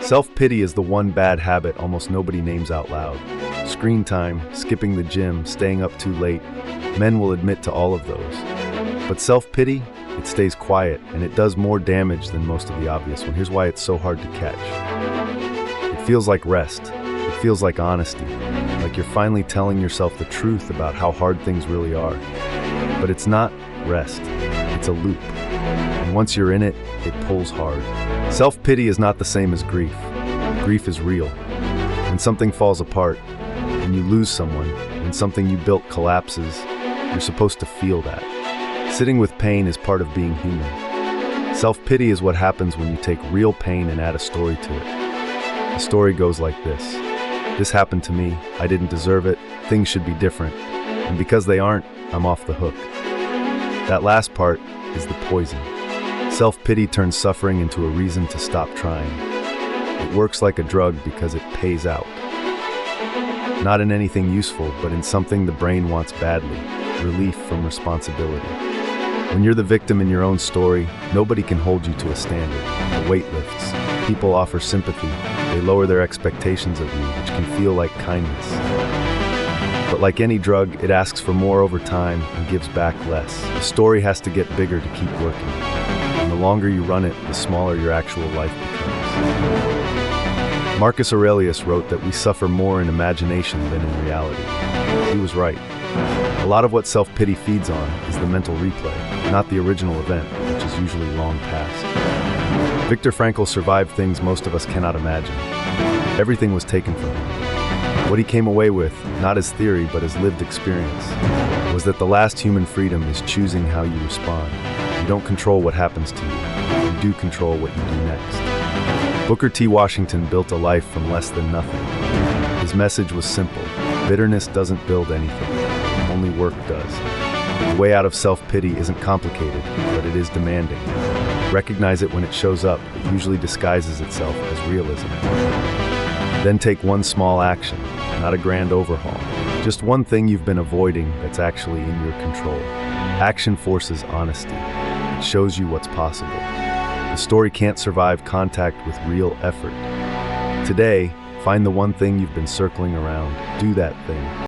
Self-pity is the one bad habit almost nobody names out loud. Screen time, skipping the gym, staying up too late. Men will admit to all of those. But self-pity, it stays quiet, and it does more damage than most of the obvious one. Here's why it's so hard to catch. It feels like rest. It feels like honesty. Like you're finally telling yourself the truth about how hard things really are. But it's not rest. It's a loop. And once you're in it, it pulls hard. Self-pity is not the same as grief. Grief is real. When something falls apart, when you lose someone, when something you built collapses, you're supposed to feel that. Sitting with pain is part of being human. Self-pity is what happens when you take real pain and add a story to it. The story goes like this. This happened to me. I didn't deserve it. Things should be different. And because they aren't, I'm off the hook. That last part is the poison. Self-pity turns suffering into a reason to stop trying. It works like a drug because it pays out. Not in anything useful, but in something the brain wants badly, relief from responsibility. When you're the victim in your own story, nobody can hold you to a standard. The weight lifts. People offer sympathy. They lower their expectations of you, which can feel like kindness. But like any drug, it asks for more over time and gives back less. The story has to get bigger to keep working. And the longer you run it, the smaller your actual life becomes. Marcus Aurelius wrote that we suffer more in imagination than in reality. He was right. A lot of what self-pity feeds on is the mental replay, not the original event, which is usually long past. Viktor Frankl survived things most of us cannot imagine. Everything was taken from him. What he came away with, not as theory but as lived experience, was that the last human freedom is choosing how you respond. You don't control what happens to you. You do control what you do next. Booker T. Washington built a life from less than nothing. His message was simple. Bitterness doesn't build anything. Only work does. The way out of self-pity isn't complicated, but it is demanding. Recognize it when it shows up. It usually disguises itself as realism. Then take one small action, not a grand overhaul. Just one thing you've been avoiding that's actually in your control. Action forces honesty. It shows you what's possible. The story can't survive contact with real effort. Today, find the one thing you've been circling around. Do that thing.